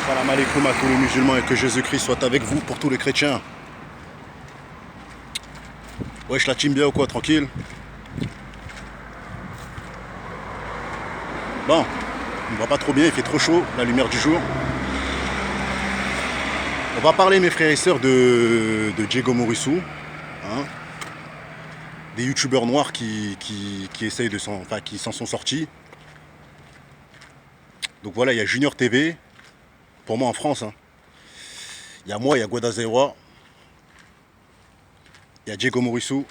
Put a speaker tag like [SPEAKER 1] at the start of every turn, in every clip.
[SPEAKER 1] Salam alaikum à tous les musulmans et que Jésus-Christ soit avec vous pour tous les chrétiens. Wesh, la team bien ou quoi, tranquille? Bon, on ne voit pas trop bien, il fait trop chaud, la lumière du jour. On va parler, mes frères et sœurs, de Diego Morissou, hein, des youtubeurs noirs qui essayent de qui s'en sont sortis. Donc voilà, il y a Junior TV, pour moi en France. Hein. Il y a moi, il y a Guadazewa, il y a Diego Morissou.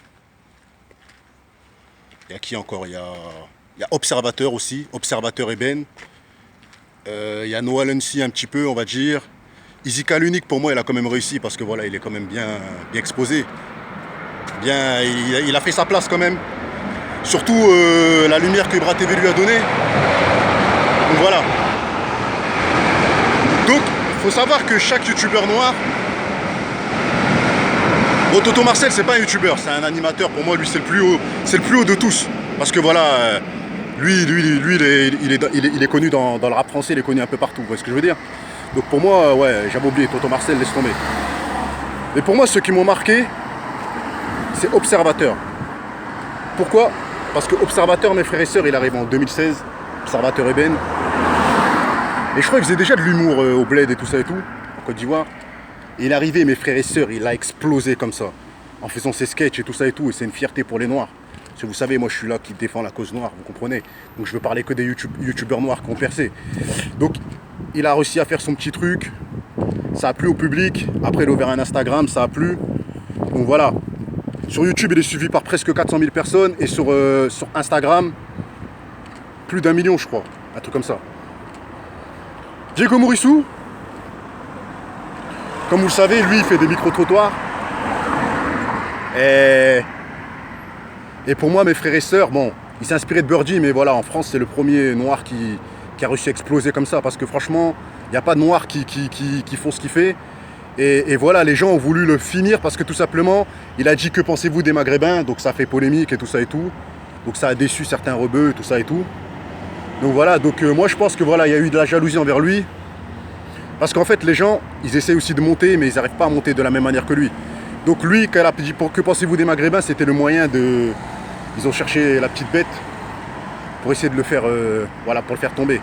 [SPEAKER 1] Il y a qui encore? Il y a Observateur aussi, Observateur Eben. Il y a Noah Lensi un petit peu, on va dire. Izika l'unique, pour moi, il a quand même réussi parce que voilà, il est quand même bien exposé. Il a fait sa place quand même. Surtout la lumière que Ibra TV lui a donnée. Donc voilà. Donc, il faut savoir que chaque youtubeur noir. Bon, Toto Marcel, c'est pas un youtubeur, c'est un animateur. Pour moi, lui, c'est le plus haut de tous. Parce que voilà, lui, il est connu dans le rap français, il est connu un peu partout. Vous voyez ce que je veux dire? Donc pour moi, ouais, j'avais oublié, Toto Marcel, laisse tomber. Mais pour moi, ceux qui m'ont marqué, c'est Observateur. Pourquoi? Parce que Observateur, mes frères et sœurs, il arrive en 2016. Observateur Eben. Et je crois qu'il faisait déjà de l'humour au Bled et tout ça et tout, en Côte d'Ivoire. Et il est arrivé, mes frères et sœurs, il a explosé comme ça, en faisant ses sketchs et tout ça et tout. Et c'est une fierté pour les Noirs. Parce que vous savez, moi je suis là qui défend la cause noire, vous comprenez. Donc je veux parler que des youtubeurs noirs qui ont percé. Donc il a réussi à faire son petit truc. Ça a plu au public. Après il a ouvert un Instagram, ça a plu. Donc voilà. Sur YouTube, il est suivi par presque 400 000 personnes. Et sur Instagram, plus d'1 million, je crois. Un truc comme ça. Diego Morissou, comme vous le savez, lui, il fait des micro-trottoirs. Et pour moi, mes frères et sœurs, bon, il s'est inspiré de Birdie, mais voilà, en France, c'est le premier noir qui a réussi à exploser comme ça. Parce que franchement, il n'y a pas de noirs qui font ce qu'il fait. Et voilà, les gens ont voulu le finir parce que tout simplement, il a dit que pensez-vous des Maghrébins, donc ça fait polémique et tout ça et tout. Donc ça a déçu certains rebeux et tout ça et tout. Donc voilà, donc moi je pense que voilà, il y a eu de la jalousie envers lui. Parce qu'en fait, les gens, ils essaient aussi de monter, mais ils n'arrivent pas à monter de la même manière que lui. Donc lui, quand il a dit que pensez-vous des Maghrébins, c'était le moyen de... Ils ont cherché la petite bête pour essayer de le faire, voilà, pour le faire tomber.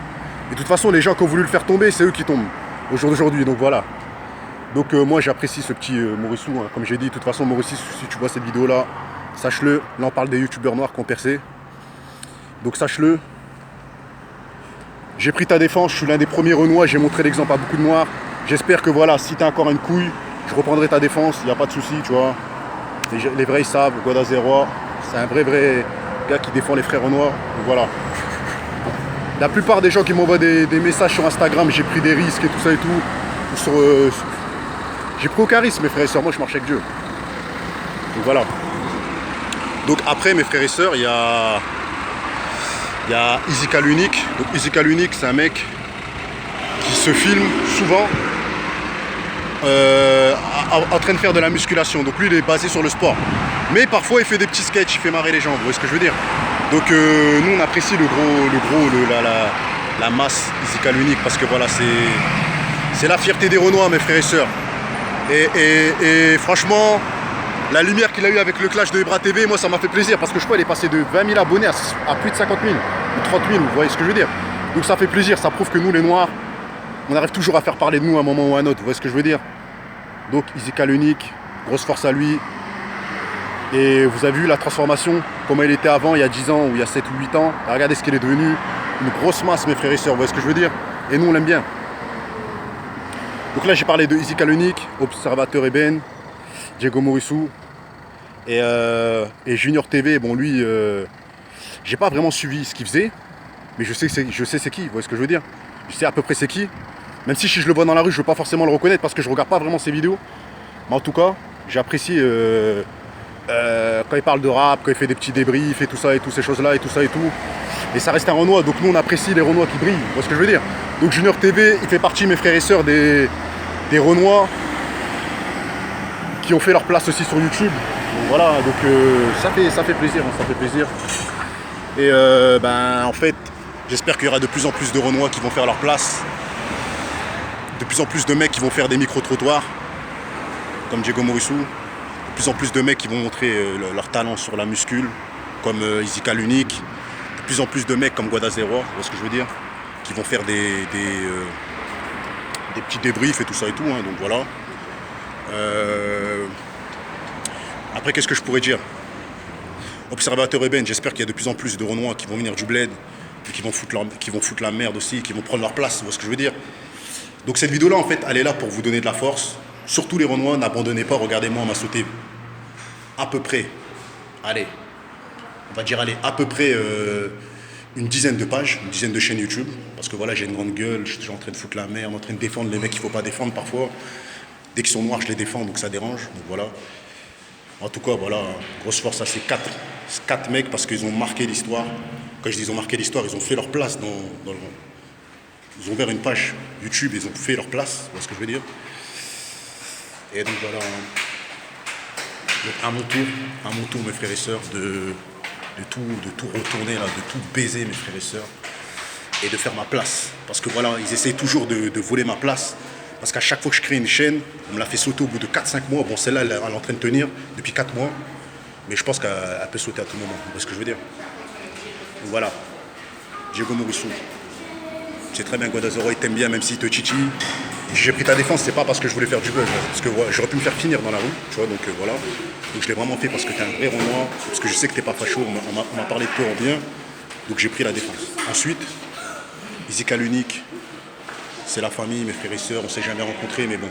[SPEAKER 1] Et de toute façon, les gens qui ont voulu le faire tomber, c'est eux qui tombent au jour d'aujourd'hui. Donc voilà. Donc moi, j'apprécie ce petit Morissou. Hein. Comme j'ai dit, de toute façon, Morissou, si tu vois cette vidéo-là, sache-le. Là, on parle des youtubeurs noirs qui ont percé. Donc sache-le. J'ai pris ta défense, je suis l'un des premiers Renois, j'ai montré l'exemple à beaucoup de Noirs. J'espère que voilà, si t'as encore une couille, je reprendrai ta défense, il n'y a pas de souci, tu vois. Les vrais ils savent, Guadazewa, c'est un vrai gars qui défend les frères Renois. Donc voilà. La plupart des gens qui m'envoient des messages sur Instagram, j'ai pris des risques et tout ça et tout. J'ai pris aucun risque, mes frères et sœurs, moi je marche avec Dieu. Donc voilà. Donc après, mes frères et sœurs, il y a Izika l'unique. Donc Izika l'unique, c'est un mec qui se filme souvent en train de faire de la musculation. Donc lui, il est basé sur le sport. Mais parfois, il fait des petits sketchs, il fait marrer les gens. Vous voyez ce que je veux dire? Donc nous, on apprécie la masse Izika l'unique parce que voilà, c'est la fierté des Renois, mes frères et sœurs. Et franchement, la lumière qu'il a eu avec le clash de Ibra TV, moi ça m'a fait plaisir parce que je crois qu'il est passé de 20 000 abonnés à plus de 50 000 ou 30 000, vous voyez ce que je veux dire. Donc ça fait plaisir, ça prouve que nous les Noirs, on arrive toujours à faire parler de nous à un moment ou à un autre, vous voyez ce que je veux dire. Donc Izika l'unique, grosse force à lui. Et vous avez vu la transformation, comment il était avant, il y a 10 ans ou il y a 7 ou 8 ans. Et regardez ce qu'il est devenu, une grosse masse mes frères et sœurs, vous voyez ce que je veux dire. Et nous on l'aime bien. Donc là j'ai parlé de Izika l'unique, Observateur Eben, Diego Morissou et Junior TV. Bon lui, j'ai pas vraiment suivi ce qu'il faisait, mais je sais c'est qui, vous voyez ce que je veux dire. Je sais à peu près c'est qui, même si je le vois dans la rue, je veux pas forcément le reconnaître parce que je regarde pas vraiment ses vidéos. Mais en tout cas, j'apprécie quand il parle de rap, quand il fait des petits débriefs et tout ça et toutes ces choses-là et tout ça et tout. Et ça reste un Renois, donc nous on apprécie les Renois qui brillent, vous voyez ce que je veux dire. Donc Junior TV, il fait partie, mes frères et sœurs, des Renois qui ont fait leur place aussi sur YouTube. Donc voilà, donc ça fait plaisir, hein, ça fait plaisir. Et en fait, j'espère qu'il y aura de plus en plus de Renois qui vont faire leur place de plus en plus de mecs qui vont faire des micro-trottoirs, comme Diego Morissou. De plus en plus de mecs qui vont montrer leur talent sur la muscule, comme Izika l'unique. De plus en plus de mecs comme Guada Zero, vous voyez ce que je veux dire, qui vont faire des petits débriefs et tout ça et tout, hein, donc voilà. Après, qu'est-ce que je pourrais dire? Observateur Eben, j'espère qu'il y a de plus en plus de Renois qui vont venir du bled, et qui vont foutre la merde aussi, qui vont prendre leur place, vous voyez ce que je veux dire. Donc cette vidéo-là, en fait, elle est là pour vous donner de la force. Surtout les Renois, n'abandonnez pas, regardez-moi, on m'a sauté à peu près, allez, on va dire, allez, à peu près une dizaine de pages, une dizaine de chaînes YouTube. Parce que voilà, j'ai une grande gueule, je suis en train de foutre la merde, en train de défendre les mecs qu'il ne faut pas défendre parfois. Dès qu'ils sont noirs, je les défends, donc ça dérange, donc voilà. En tout cas, voilà, grosse force à ces quatre mecs parce qu'ils ont marqué l'histoire. Quand je dis ils ont marqué l'histoire, ils ont fait leur place ils ont ouvert une page YouTube, ils ont fait leur place, vous voyez ce que je veux dire. Et donc voilà, donc à mon tour mes frères et sœurs, de tout retourner là, de tout baiser mes frères et sœurs, et de faire ma place. Parce que voilà, ils essayent toujours de voler ma place. Parce qu'à chaque fois que je crée une chaîne, on me l'a fait sauter au bout de 4-5 mois. Bon, celle-là, elle est en train de tenir depuis 4 mois. Mais je pense qu'elle peut sauter à tout moment. Vous voyez ce que je veux dire? Donc voilà. Diego Morissou. C'est très bien, Guada Zero, il t'aime bien, même s'il te titille. J'ai pris ta défense, c'est pas parce que je voulais faire du buzz. Parce que ouais, j'aurais pu me faire finir dans la rue. Tu vois, donc voilà. Donc je l'ai vraiment fait parce que t'es un vrai Renoir. Parce que je sais que t'es pas facho. On m'a parlé de toi en bien. Donc j'ai pris la défense. Ensuite, Izika l'unique. C'est la famille, mes frères et sœurs, on ne s'est jamais rencontrés, mais bon,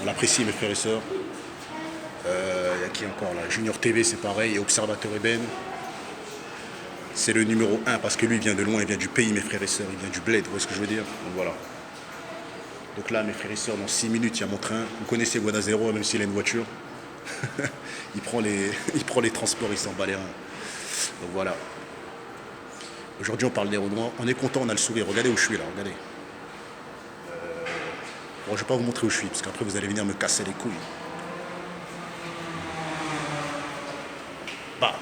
[SPEAKER 1] on l'apprécie, mes frères et sœurs. Il y a qui encore là? Junior TV, c'est pareil, et Observateur Eben. C'est le numéro 1 parce que lui, il vient de loin, il vient du pays, mes frères et sœurs, il vient du bled, vous voyez ce que je veux dire? Donc voilà. Donc là, mes frères et sœurs, dans 6 minutes, il y a mon train. Vous connaissez Guada Zero, même s'il a une voiture. il prend les transports, il s'en bat les reins. Donc voilà. Aujourd'hui, on parle des Renois. On est content, on a le sourire. Regardez où je suis là, regardez. Bon, je ne vais pas vous montrer où je suis, parce qu'après vous allez venir me casser les couilles. Bah.